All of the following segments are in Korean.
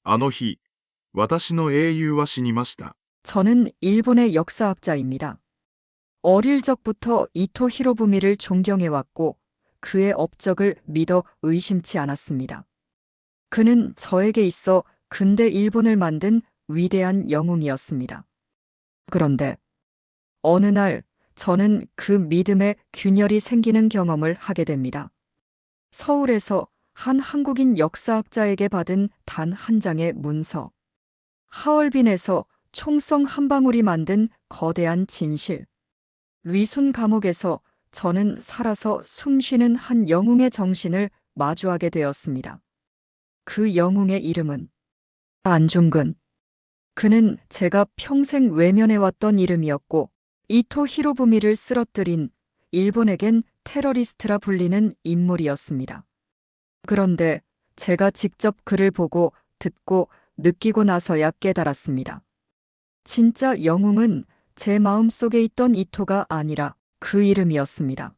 あの日、私の英雄は死にました。 저는 일본의 역사학자입니다. 어릴 적부터 이토 히로부미를 존경해왔고 그의 업적을 믿어 의심치 않았습니다. 그는 저에게 있어 근대 일본을 만든 위대한 영웅이었습니다. 그런데 어느 날 저는 그 믿음에 균열이 생기는 경험을 하게 됩니다. 서울에서 한 한국인 역사학자에게 받은 단 한 장의 문서. 하얼빈에서 총성 한 방울이 만든 거대한 진실. 리순 감옥에서 저는 살아서 숨쉬는 한 영웅의 정신을 마주하게 되었습니다. 그 영웅의 이름은 안중근. 그는 제가 평생 외면해왔던 이름이었고, 이토 히로부미를 쓰러뜨린 일본에겐 테러리스트라 불리는 인물이었습니다. 그런데 제가 직접 그를 보고 듣고 느끼고 나서야 깨달았습니다. 진짜 영웅은 제 마음속에 있던 이토가 아니라 그 이름이었습니다.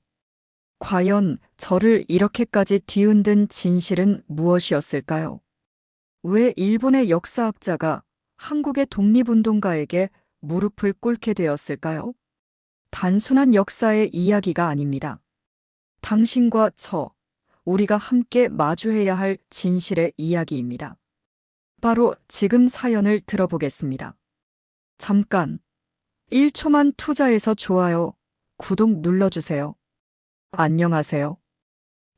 과연 저를 이렇게까지 뒤흔든 진실은 무엇이었을까요? 왜 일본의 역사학자가 한국의 독립운동가에게 무릎을 꿇게 되었을까요? 단순한 역사의 이야기가 아닙니다. 당신과 우리가 함께 마주해야 할 진실의 이야기입니다. 바로 지금 사연을 들어보겠습니다. 잠깐, 1초만 투자해서 좋아요, 구독 눌러주세요. 안녕하세요.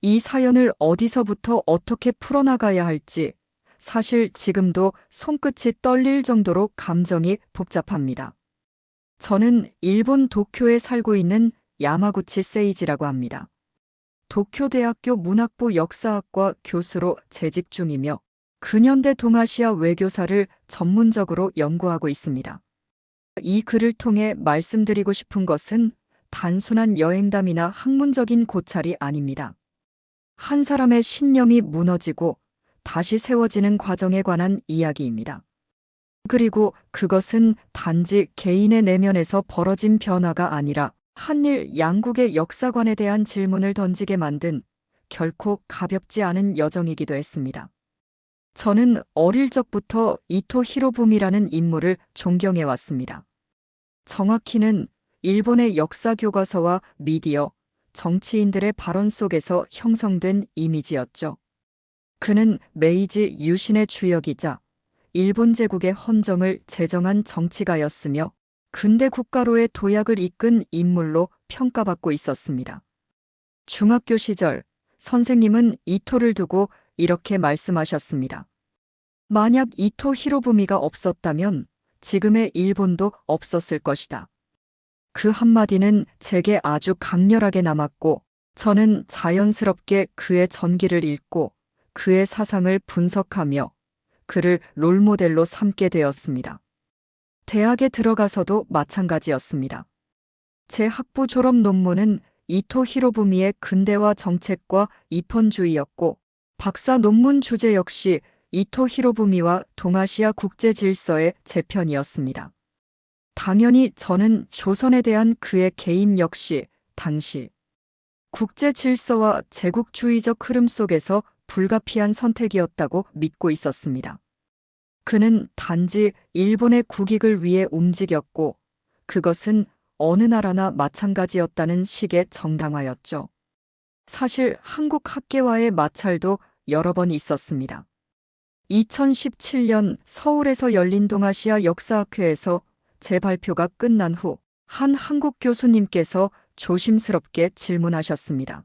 이 사연을 어디서부터 어떻게 풀어나가야 할지 사실 지금도 손끝이 떨릴 정도로 감정이 복잡합니다. 저는 일본 도쿄에 살고 있는 야마구치 세이지라고 합니다. 도쿄대학교 문학부 역사학과 교수로 재직 중이며 근현대 동아시아 외교사를 전문적으로 연구하고 있습니다. 이 글을 통해 말씀드리고 싶은 것은 단순한 여행담이나 학문적인 고찰이 아닙니다. 한 사람의 신념이 무너지고 다시 세워지는 과정에 관한 이야기입니다. 그리고 그것은 단지 개인의 내면에서 벌어진 변화가 아니라 한일 양국의 역사관에 대한 질문을 던지게 만든 결코 가볍지 않은 여정이기도 했습니다. 저는 어릴 적부터 이토 히로부미라는 인물을 존경해 왔습니다. 정확히는 일본의 역사 교과서와 미디어, 정치인들의 발언 속에서 형성된 이미지였죠. 그는 메이지 유신의 주역이자 일본 제국의 헌정을 제정한 정치가였으며 근대 국가로의 도약을 이끈 인물로 평가받고 있었습니다. 중학교 시절 선생님은 이토를 두고 이렇게 말씀하셨습니다. 만약 이토 히로부미가 없었다면 지금의 일본도 없었을 것이다. 그 한마디는 제게 아주 강렬하게 남았고 저는 자연스럽게 그의 전기를 읽고 그의 사상을 분석하며 그를 롤모델로 삼게 되었습니다. 대학에 들어가서도 마찬가지였습니다. 제 학부 졸업 논문은 이토 히로부미의 근대화 정책과 입헌주의였고 박사 논문 주제 역시 이토 히로부미와 동아시아 국제 질서의 재편이었습니다. 당연히 저는 조선에 대한 그의 개입 역시 당시 국제 질서와 제국주의적 흐름 속에서 불가피한 선택이었다고 믿고 있었습니다. 그는 단지 일본의 국익을 위해 움직였고 그것은 어느 나라나 마찬가지였다는 식의 정당화였죠. 사실 한국 학계와의 마찰도 여러 번 있었습니다. 2017년 서울에서 열린 동아시아 역사학회에서 제 발표가 끝난 후 한 한국 교수님께서 조심스럽게 질문하셨습니다.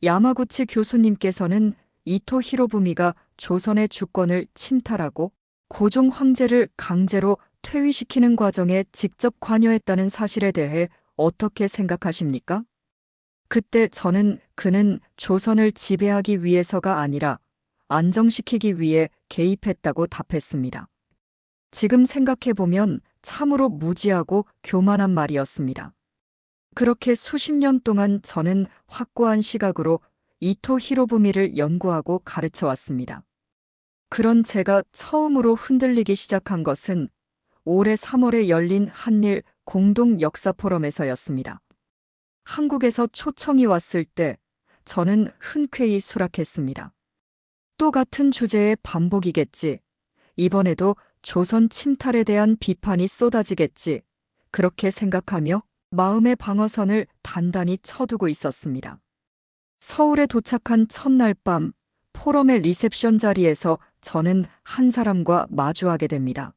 야마구치 교수님께서는 이토 히로부미가 조선의 주권을 침탈하고 고종 황제를 강제로 퇴위시키는 과정에 직접 관여했다는 사실에 대해 어떻게 생각하십니까? 그때 저는 그는 조선을 지배하기 위해서가 아니라 안정시키기 위해 개입했다고 답했습니다. 지금 생각해보면 참으로 무지하고 교만한 말이었습니다. 그렇게 수십 년 동안 저는 확고한 시각으로 이토 히로부미를 연구하고 가르쳐 왔습니다. 그런 제가 처음으로 흔들리기 시작한 것은 올해 3월에 열린 한일 공동 역사 포럼에서였습니다. 한국에서 초청이 왔을 때 저는 흔쾌히 수락했습니다. 또 같은 주제의 반복이겠지. 이번에도 조선 침탈에 대한 비판이 쏟아지겠지. 그렇게 생각하며 마음의 방어선을 단단히 쳐두고 있었습니다. 서울에 도착한 첫날 밤, 포럼의 리셉션 자리에서 저는 한 사람과 마주하게 됩니다.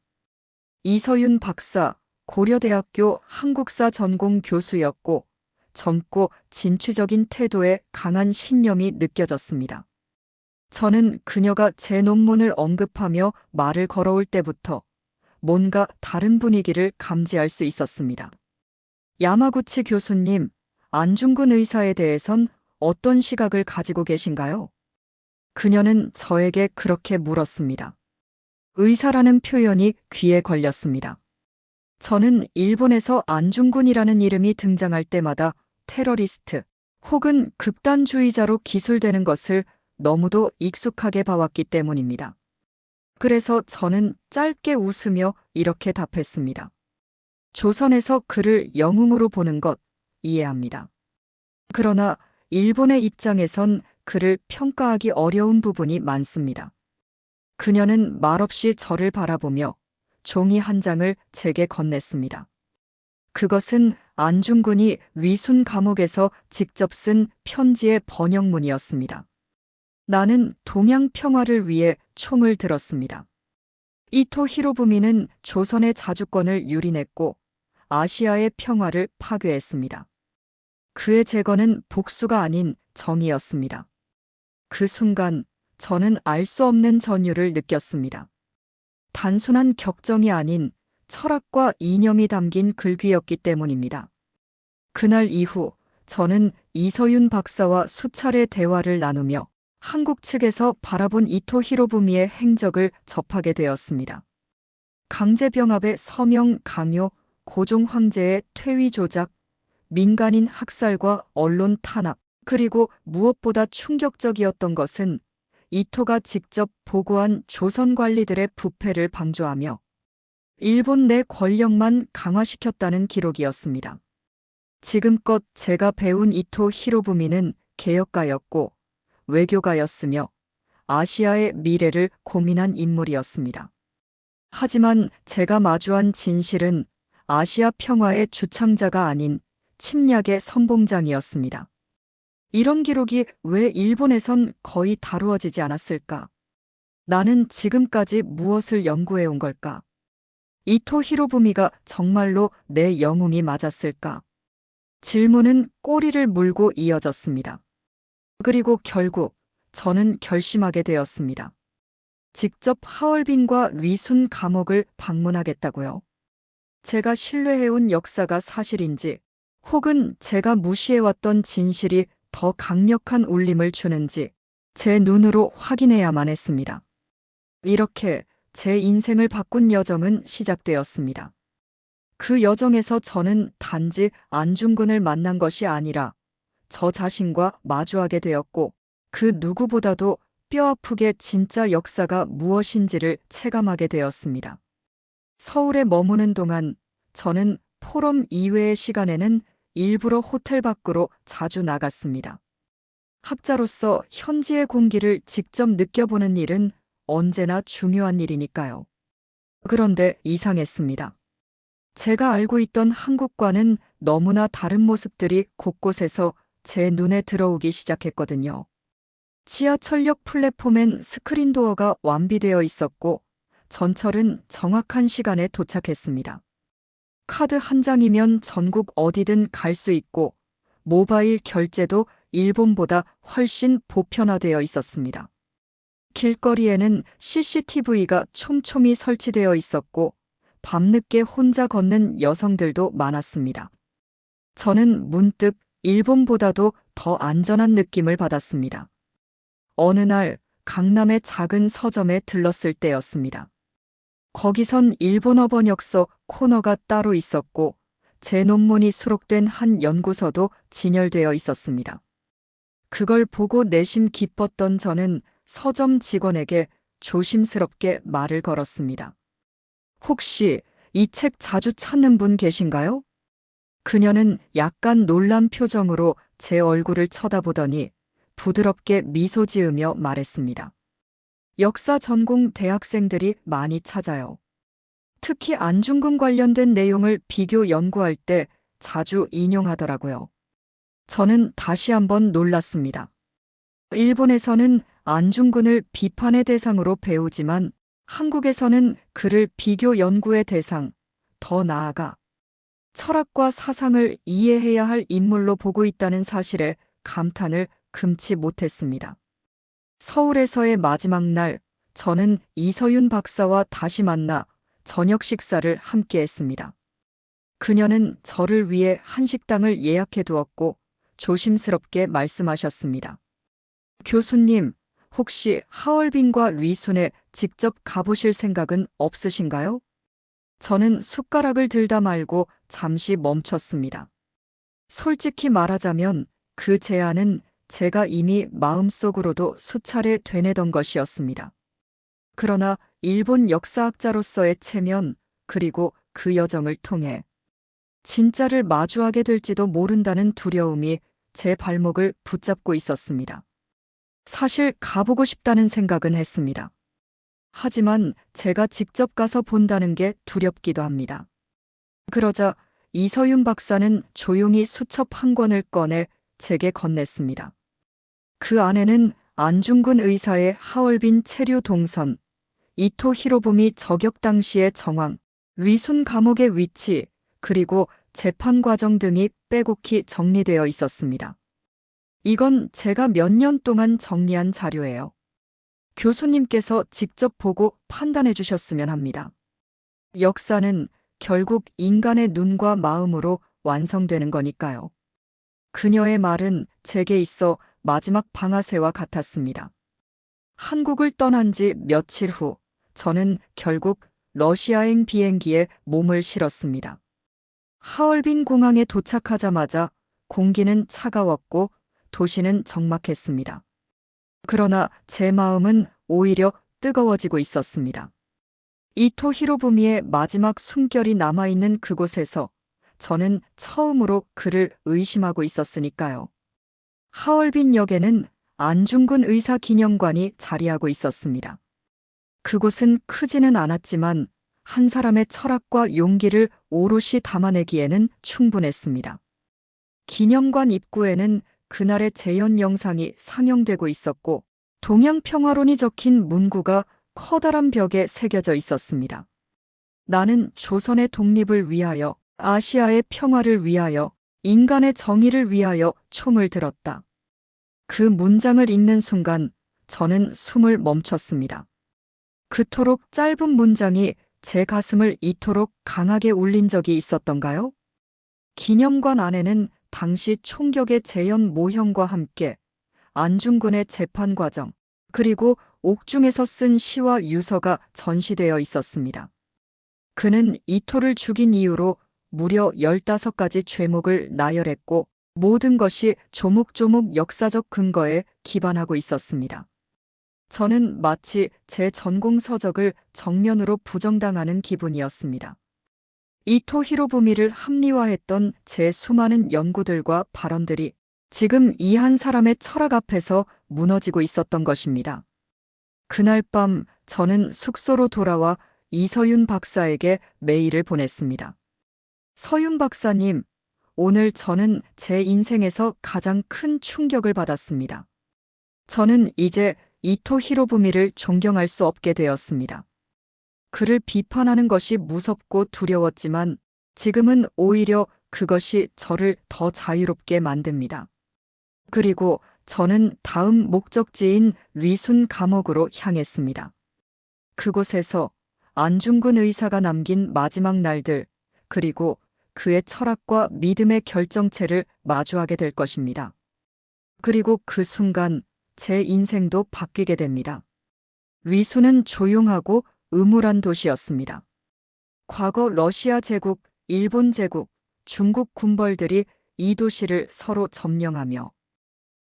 이서윤 박사, 고려대학교 한국사 전공 교수였고, 젊고 진취적인 태도에 강한 신념이 느껴졌습니다. 저는 그녀가 제 논문을 언급하며 말을 걸어올 때부터 뭔가 다른 분위기를 감지할 수 있었습니다. 야마구치 교수님, 안중근 의사에 대해선 어떤 시각을 가지고 계신가요? 그녀는 저에게 그렇게 물었습니다. 의사라는 표현이 귀에 걸렸습니다. 저는 일본에서 안중근이라는 이름이 등장할 때마다 테러리스트 혹은 극단주의자로 기술되는 것을 너무도 익숙하게 봐왔기 때문입니다. 그래서 저는 짧게 웃으며 이렇게 답했습니다. 조선에서 그를 영웅으로 보는 것 이해합니다. 그러나 일본의 입장에선 그를 평가하기 어려운 부분이 많습니다. 그녀는 말없이 저를 바라보며 종이 한 장을 제게 건넸습니다. 그것은 안중근이 위순 감옥에서 직접 쓴 편지의 번역문이었습니다. 나는 동양 평화를 위해 총을 들었습니다. 이토 히로부미는 조선의 자주권을 유린했고 아시아의 평화를 파괴했습니다. 그의 재건은 복수가 아닌 정의였습니다. 그 순간 저는 알 수 없는 전율을 느꼈습니다. 단순한 격정이 아닌 철학과 이념이 담긴 글귀였기 때문입니다. 그날 이후 저는 이서윤 박사와 수차례 대화를 나누며 한국 측에서 바라본 이토 히로부미의 행적을 접하게 되었습니다. 강제병합의 서명 강요, 고종 황제의 퇴위 조작, 민간인 학살과 언론 탄압, 그리고 무엇보다 충격적이었던 것은 이토가 직접 보고한 조선 관리들의 부패를 방조하며 일본 내 권력만 강화시켰다는 기록이었습니다. 지금껏 제가 배운 이토 히로부미는 개혁가였고 외교가였으며 아시아의 미래를 고민한 인물이었습니다. 하지만 제가 마주한 진실은 아시아 평화의 주창자가 아닌 침략의 선봉장이었습니다. 이런 기록이 왜 일본에선 거의 다루어지지 않았을까? 나는 지금까지 무엇을 연구해 온 걸까? 이토 히로부미가 정말로 내 영웅이 맞았을까? 질문은 꼬리를 물고 이어졌습니다. 그리고 결국 저는 결심하게 되었습니다. 직접 하얼빈과 리순 감옥을 방문하겠다고요. 제가 신뢰해온 역사가 사실인지 혹은 제가 무시해왔던 진실이 더 강력한 울림을 주는지 제 눈으로 확인해야만 했습니다. 이렇게 제 인생을 바꾼 여정은 시작되었습니다. 그 여정에서 저는 단지 안중근을 만난 것이 아니라 저 자신과 마주하게 되었고 그 누구보다도 뼈아프게 진짜 역사가 무엇인지를 체감하게 되었습니다. 서울에 머무는 동안 저는 포럼 이외의 시간에는 일부러 호텔 밖으로 자주 나갔습니다. 학자로서 현지의 공기를 직접 느껴보는 일은 언제나 중요한 일이니까요. 그런데 이상했습니다. 제가 알고 있던 한국과는 너무나 다른 모습들이 곳곳에서 제 눈에 들어오기 시작했거든요. 지하철역 플랫폼엔 스크린 도어가 완비되어 있었고 전철은 정확한 시간에 도착했습니다. 카드 한 장이면 전국 어디든 갈 수 있고 모바일 결제도 일본보다 훨씬 보편화되어 있었습니다. 길거리에는 CCTV가 촘촘히 설치되어 있었고 밤늦게 혼자 걷는 여성들도 많았습니다. 저는 문득 일본보다도 더 안전한 느낌을 받았습니다. 어느 날 강남의 작은 서점에 들렀을 때였습니다. 거기선 일본어 번역서 코너가 따로 있었고 제 논문이 수록된 한 연구서도 진열되어 있었습니다. 그걸 보고 내심 기뻤던 저는 서점 직원에게 조심스럽게 말을 걸었습니다. 혹시 이 책 자주 찾는 분 계신가요? 그녀는 약간 놀란 표정으로 제 얼굴을 쳐다보더니 부드럽게 미소 지으며 말했습니다. 역사 전공 대학생들이 많이 찾아요. 특히 안중근 관련된 내용을 비교 연구할 때 자주 인용하더라고요. 저는 다시 한번 놀랐습니다. 일본에서는 안중근을 비판의 대상으로 배우지만 한국에서는 그를 비교 연구의 대상, 더 나아가 철학과 사상을 이해해야 할 인물로 보고 있다는 사실에 감탄을 금치 못했습니다. 서울에서의 마지막 날, 저는 이서윤 박사와 다시 만나 저녁 식사를 함께 했습니다. 그녀는 저를 위해 한식당을 예약해 두었고 조심스럽게 말씀하셨습니다. 교수님, 혹시 하얼빈과 리순에 직접 가보실 생각은 없으신가요? 저는 숟가락을 들다 말고 잠시 멈췄습니다. 솔직히 말하자면 그 제안은 제가 이미 마음속으로도 수차례 되뇌던 것이었습니다. 그러나 일본 역사학자로서의 체면, 그리고 그 여정을 통해 진짜를 마주하게 될지도 모른다는 두려움이 제 발목을 붙잡고 있었습니다. 사실 가보고 싶다는 생각은 했습니다. 하지만 제가 직접 가서 본다는 게 두렵기도 합니다. 그러자 이서윤 박사는 조용히 수첩 한 권을 꺼내 제게 건넸습니다. 그 안에는 안중근 의사의 하얼빈 체류 동선, 이토 히로부미 저격 당시의 정황, 리순 감옥의 위치, 그리고 재판 과정 등이 빼곡히 정리되어 있었습니다. 이건 제가 몇 년 동안 정리한 자료예요. 교수님께서 직접 보고 판단해 주셨으면 합니다. 역사는 결국 인간의 눈과 마음으로 완성되는 거니까요. 그녀의 말은 제게 있어 마지막 방아쇠와 같았습니다. 한국을 떠난 지 며칠 후, 저는 결국 러시아행 비행기에 몸을 실었습니다. 하얼빈 공항에 도착하자마자 공기는 차가웠고 도시는 적막했습니다. 그러나 제 마음은 오히려 뜨거워지고 있었습니다. 이토 히로부미의 마지막 숨결이 남아있는 그곳에서 저는 처음으로 그를 의심하고 있었으니까요. 하얼빈 역에는 안중근 의사 기념관이 자리하고 있었습니다. 그곳은 크지는 않았지만 한 사람의 철학과 용기를 오롯이 담아내기에는 충분했습니다. 기념관 입구에는 그날의 재현 영상이 상영되고 있었고 동양평화론이 적힌 문구가 커다란 벽에 새겨져 있었습니다. 나는 조선의 독립을 위하여, 아시아의 평화를 위하여, 인간의 정의를 위하여 총을 들었다. 그 문장을 읽는 순간 저는 숨을 멈췄습니다. 그토록 짧은 문장이 제 가슴을 이토록 강하게 울린 적이 있었던가요? 기념관 안에는 당시 총격의 재현 모형과 함께 안중근의 재판 과정, 그리고 옥중에서 쓴 시와 유서가 전시되어 있었습니다. 그는 이토를 죽인 이유로 무려 15가지 죄목을 나열했고 모든 것이 조목조목 역사적 근거에 기반하고 있었습니다. 저는 마치 제 전공 서적을 정면으로 부정당하는 기분이었습니다. 이토 히로부미를 합리화했던 제 수많은 연구들과 발언들이 지금 이 한 사람의 철학 앞에서 무너지고 있었던 것입니다. 그날 밤 저는 숙소로 돌아와 이서윤 박사에게 메일을 보냈습니다. 서윤 박사님, 오늘 저는 제 인생에서 가장 큰 충격을 받았습니다. 저는 이제 이토 히로부미를 존경할 수 없게 되었습니다. 그를 비판하는 것이 무섭고 두려웠지만 지금은 오히려 그것이 저를 더 자유롭게 만듭니다. 그리고 저는 다음 목적지인 리순 감옥으로 향했습니다. 그곳에서 안중근 의사가 남긴 마지막 날들, 그리고 그의 철학과 믿음의 결정체를 마주하게 될 것입니다. 그리고 그 순간 제 인생도 바뀌게 됩니다. 리순은 조용하고 음울한 도시였습니다. 과거 러시아 제국, 일본 제국, 중국 군벌들이 이 도시를 서로 점령하며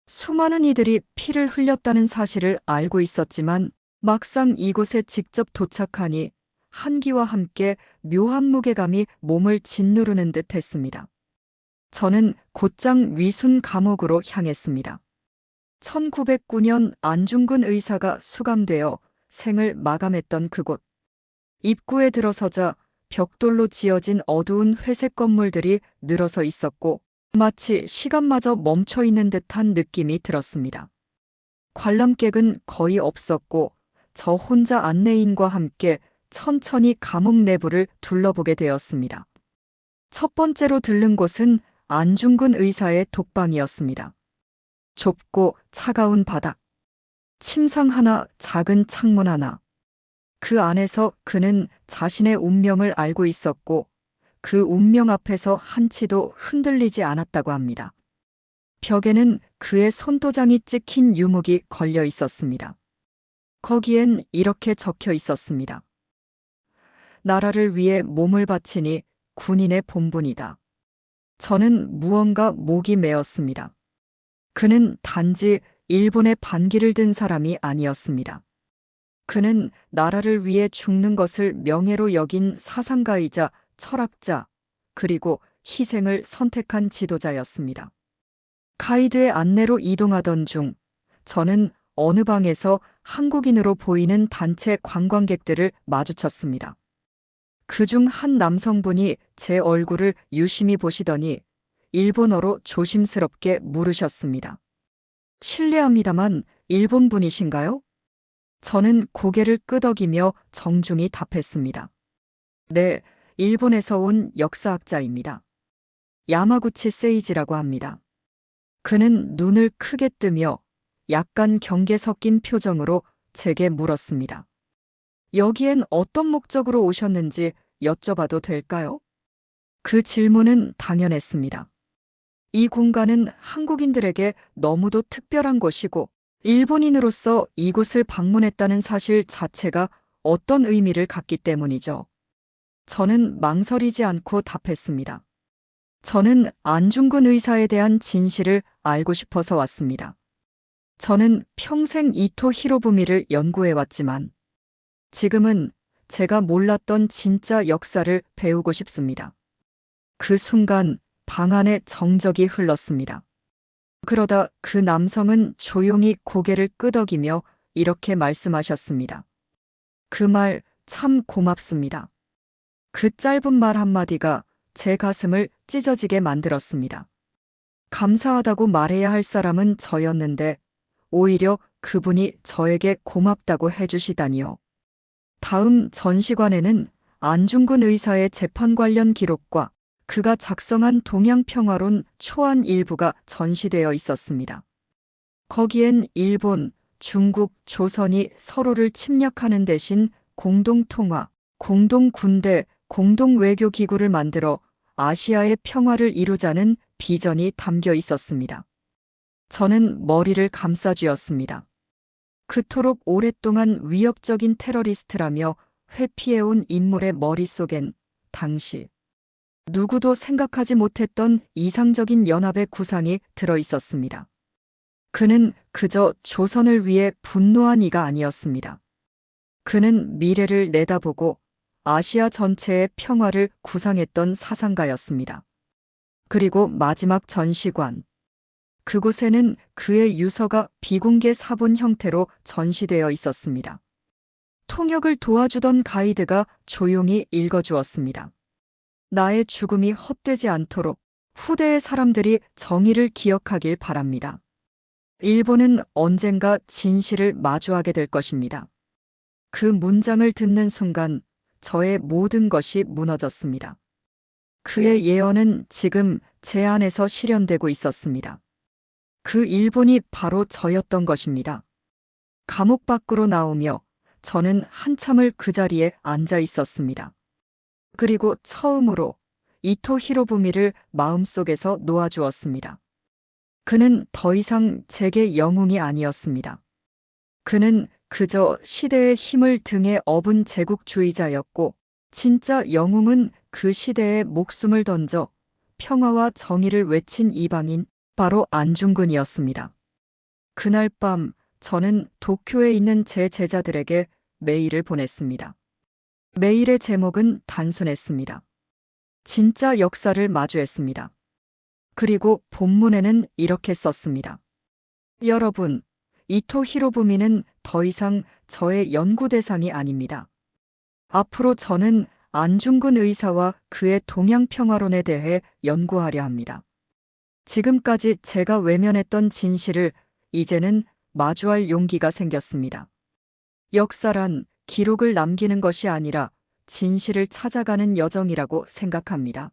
수많은 이들이 피를 흘렸다는 사실을 알고 있었지만 막상 이곳에 직접 도착하니 한기와 함께 묘한 무게감이 몸을 짓누르는 듯 했습니다. 저는 곧장 리순 감옥으로 향했습니다. 1909년 안중근 의사가 수감되어 생을 마감했던 그곳. 입구에 들어서자 벽돌로 지어진 어두운 회색 건물들이 늘어서 있었고 마치 시간마저 멈춰 있는 듯한 느낌이 들었습니다. 관람객은 거의 없었고 저 혼자 안내인과 함께 천천히 감옥 내부를 둘러보게 되었습니다. 첫 번째로 들른 곳은 안중근 의사의 독방이었습니다. 좁고 차가운 바닥, 침상 하나, 작은 창문 하나. 그 안에서 그는 자신의 운명을 알고 있었고 그 운명 앞에서 한치도 흔들리지 않았다고 합니다. 벽에는 그의 손도장이 찍힌 유목이 걸려 있었습니다. 거기엔 이렇게 적혀 있었습니다. 나라를 위해 몸을 바치니 군인의 본분이다. 저는 무언가 목이 메었습니다. 그는 단지 일본의 반기를 든 사람이 아니었습니다. 그는 나라를 위해 죽는 것을 명예로 여긴 사상가이자 철학자, 그리고 희생을 선택한 지도자였습니다. 가이드의 안내로 이동하던 중 저는 어느 방에서 한국인으로 보이는 단체 관광객들을 마주쳤습니다. 그중 한 남성분이 제 얼굴을 유심히 보시더니 일본어로 조심스럽게 물으셨습니다. 실례합니다만 일본 분이신가요? 저는 고개를 끄덕이며 정중히 답했습니다. 네, 일본에서 온 역사학자입니다. 야마구치 세이지라고 합니다. 그는 눈을 크게 뜨며 약간 경계 섞인 표정으로 제게 물었습니다. 여기엔 어떤 목적으로 오셨는지 여쭤봐도 될까요? 그 질문은 당연했습니다. 이 공간은 한국인들에게 너무도 특별한 곳이고 일본인으로서 이곳을 방문했다는 사실 자체가 어떤 의미를 갖기 때문이죠. 저는 망설이지 않고 답했습니다. 저는 안중근 의사에 대한 진실을 알고 싶어서 왔습니다. 저는 평생 이토 히로부미를 연구해왔지만 지금은 제가 몰랐던 진짜 역사를 배우고 싶습니다. 그 순간 방 안에 정적이 흘렀습니다. 그러다 그 남성은 조용히 고개를 끄덕이며 이렇게 말씀하셨습니다. 그 말 참 고맙습니다. 그 짧은 말 한마디가 제 가슴을 찢어지게 만들었습니다. 감사하다고 말해야 할 사람은 저였는데 오히려 그분이 저에게 고맙다고 해주시다니요. 다음 전시관에는 안중근 의사의 재판 관련 기록과 그가 작성한 동양평화론 초안 일부가 전시되어 있었습니다. 거기엔 일본, 중국, 조선이 서로를 침략하는 대신 공동통화, 공동군대, 공동외교기구를 만들어 아시아의 평화를 이루자는 비전이 담겨 있었습니다. 저는 머리를 감싸쥐었습니다. 그토록 오랫동안 위협적인 테러리스트라며 회피해온 인물의 머릿속엔 당시 누구도 생각하지 못했던 이상적인 연합의 구상이 들어 있었습니다. 그는 그저 조선을 위해 분노한 이가 아니었습니다. 그는 미래를 내다보고 아시아 전체의 평화를 구상했던 사상가였습니다. 그리고 마지막 전시관. 그곳에는 그의 유서가 비공개 사본 형태로 전시되어 있었습니다. 통역을 도와주던 가이드가 조용히 읽어주었습니다. 나의 죽음이 헛되지 않도록 후대의 사람들이 정의를 기억하길 바랍니다. 일본은 언젠가 진실을 마주하게 될 것입니다. 그 문장을 듣는 순간 저의 모든 것이 무너졌습니다. 그의 예언은 지금 제 안에서 실현되고 있었습니다. 그 일본이 바로 저였던 것입니다. 감옥 밖으로 나오며 저는 한참을 그 자리에 앉아 있었습니다. 그리고 처음으로 이토 히로부미를 마음속에서 놓아주었습니다. 그는 더 이상 제게 영웅이 아니었습니다. 그는 그저 시대의 힘을 등에 업은 제국주의자였고 진짜 영웅은 그 시대에 목숨을 던져 평화와 정의를 외친 이방인 바로 안중근이었습니다. 그날 밤 저는 도쿄에 있는 제 제자들에게 메일을 보냈습니다. 메일의 제목은 단순했습니다. 진짜 역사를 마주했습니다. 그리고 본문에는 이렇게 썼습니다. 여러분, 이토 히로부미는 더 이상 저의 연구 대상이 아닙니다. 앞으로 저는 안중근 의사와 그의 동양평화론에 대해 연구하려 합니다. 지금까지 제가 외면했던 진실을 이제는 마주할 용기가 생겼습니다. 역사란 기록을 남기는 것이 아니라 진실을 찾아가는 여정이라고 생각합니다.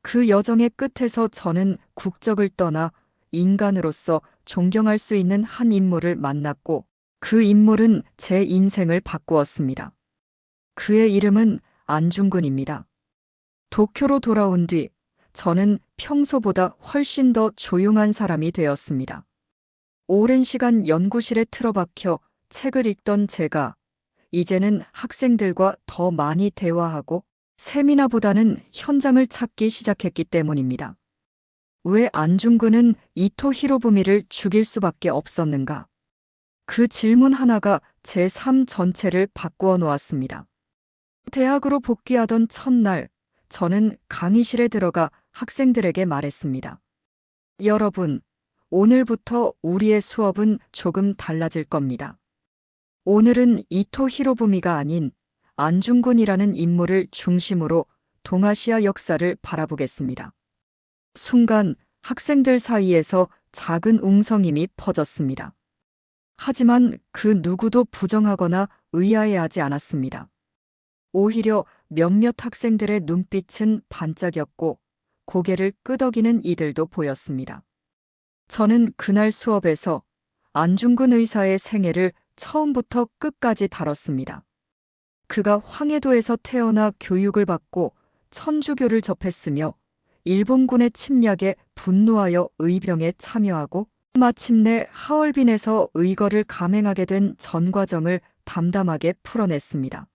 그 여정의 끝에서 저는 국적을 떠나 인간으로서 존경할 수 있는 한 인물을 만났고 그 인물은 제 인생을 바꾸었습니다. 그의 이름은 안중근입니다. 도쿄로 돌아온 뒤 저는 평소보다 훨씬 더 조용한 사람이 되었습니다. 오랜 시간 연구실에 틀어박혀 책을 읽던 제가 이제는 학생들과 더 많이 대화하고 세미나보다는 현장을 찾기 시작했기 때문입니다. 왜 안중근은 이토 히로부미를 죽일 수밖에 없었는가? 그 질문 하나가 제 삶 전체를 바꾸어 놓았습니다. 대학으로 복귀하던 첫날, 저는 강의실에 들어가 학생들에게 말했습니다. 여러분, 오늘부터 우리의 수업은 조금 달라질 겁니다. 오늘은 이토 히로부미가 아닌 안중근이라는 인물을 중심으로 동아시아 역사를 바라보겠습니다. 순간 학생들 사이에서 작은 웅성임이 퍼졌습니다. 하지만 그 누구도 부정하거나 의아해하지 않았습니다. 오히려 몇몇 학생들의 눈빛은 반짝였고 고개를 끄덕이는 이들도 보였습니다. 저는 그날 수업에서 안중근 의사의 생애를 처음부터 끝까지 다뤘습니다. 그가 황해도에서 태어나 교육을 받고 천주교를 접했으며 일본군의 침략에 분노하여 의병에 참여하고 마침내 하얼빈에서 의거를 감행하게 된 전 과정을 담담하게 풀어냈습니다.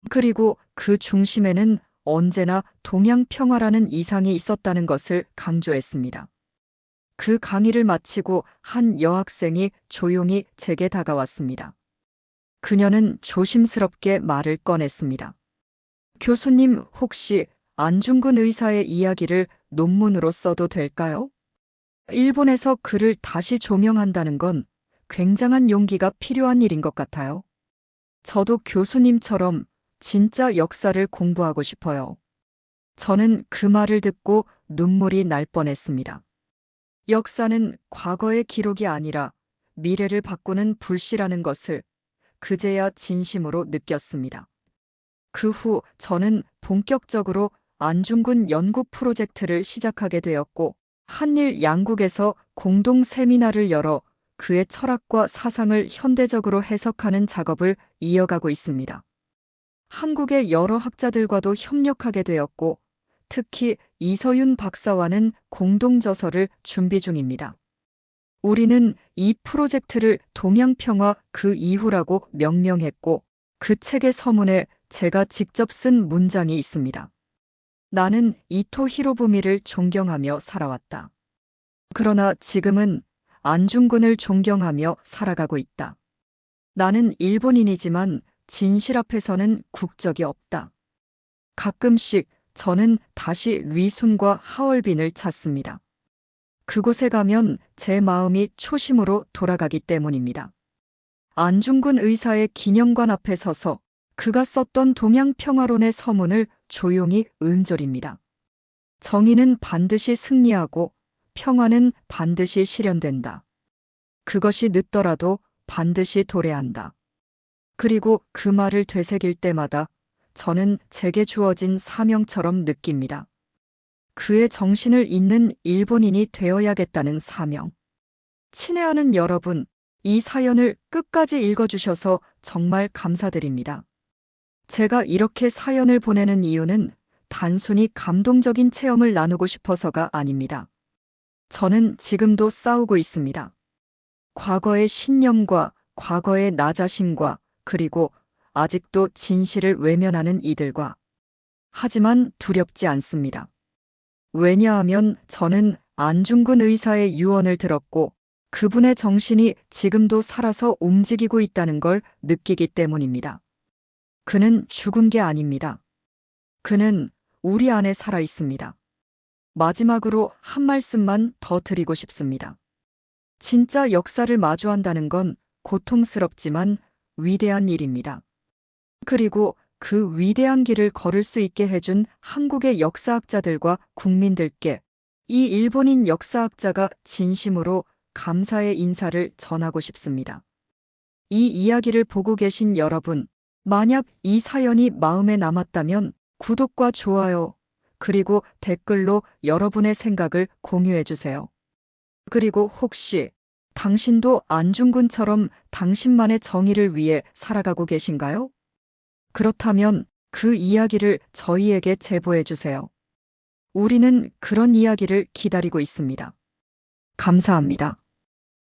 그리고 그 중심에는 언제나 동양평화라는 이상이 있었다는 것을 강조했습니다. 그 강의를 마치고 한 여학생이 조용히 제게 다가왔습니다. 그녀는 조심스럽게 말을 꺼냈습니다. 교수님, 혹시 안중근 의사의 이야기를 논문으로 써도 될까요? 일본에서 그를 다시 조명한다는 건 굉장한 용기가 필요한 일인 것 같아요. 저도 교수님처럼 진짜 역사를 공부하고 싶어요. 저는 그 말을 듣고 눈물이 날 뻔했습니다. 역사는 과거의 기록이 아니라 미래를 바꾸는 불씨라는 것을 그제야 진심으로 느꼈습니다. 그 후 저는 본격적으로 안중근 연구 프로젝트를 시작하게 되었고 한일 양국에서 공동 세미나를 열어 그의 철학과 사상을 현대적으로 해석하는 작업을 이어가고 있습니다. 한국의 여러 학자들과도 협력하게 되었고 특히 이서윤 박사와는 공동저서를 준비 중입니다. 우리는 이 프로젝트를 동양평화 그 이후라고 명명했고 그 책의 서문에 제가 직접 쓴 문장이 있습니다. 나는 이토 히로부미를 존경하며 살아왔다. 그러나 지금은 안중근을 존경하며 살아가고 있다. 나는 일본인이지만 진실 앞에서는 국적이 없다. 가끔씩 저는 다시 리순과 하얼빈을 찾습니다. 그곳에 가면 제 마음이 초심으로 돌아가기 때문입니다. 안중근 의사의 기념관 앞에 서서 그가 썼던 동양평화론의 서문을 조용히 음절입니다. 정의는 반드시 승리하고 평화는 반드시 실현된다. 그것이 늦더라도 반드시 도래한다. 그리고 그 말을 되새길 때마다 저는 제게 주어진 사명처럼 느낍니다. 그의 정신을 잇는 일본인이 되어야겠다는 사명. 친애하는 여러분, 이 사연을 끝까지 읽어주셔서 정말 감사드립니다. 제가 이렇게 사연을 보내는 이유는 단순히 감동적인 체험을 나누고 싶어서가 아닙니다. 저는 지금도 싸우고 있습니다. 과거의 신념과 과거의 나 자신과 그리고 아직도 진실을 외면하는 이들과. 하지만 두렵지 않습니다. 왜냐하면 저는 안중근 의사의 유언을 들었고 그분의 정신이 지금도 살아서 움직이고 있다는 걸 느끼기 때문입니다. 그는 죽은 게 아닙니다. 그는 우리 안에 살아 있습니다. 마지막으로 한 말씀만 더 드리고 싶습니다. 진짜 역사를 마주한다는 건 고통스럽지만 위대한 일입니다. 그리고 그 위대한 길을 걸을 수 있게 해준 한국의 역사학자들과 국민들께 이 일본인 역사학자가 진심으로 감사의 인사를 전하고 싶습니다. 이 이야기를 보고 계신 여러분, 만약 이 사연이 마음에 남았다면 구독과 좋아요, 그리고 댓글로 여러분의 생각을 공유해 주세요. 그리고 혹시 당신도 안중근처럼 당신만의 정의를 위해 살아가고 계신가요? 그렇다면 그 이야기를 저희에게 제보해 주세요. 우리는 그런 이야기를 기다리고 있습니다. 감사합니다.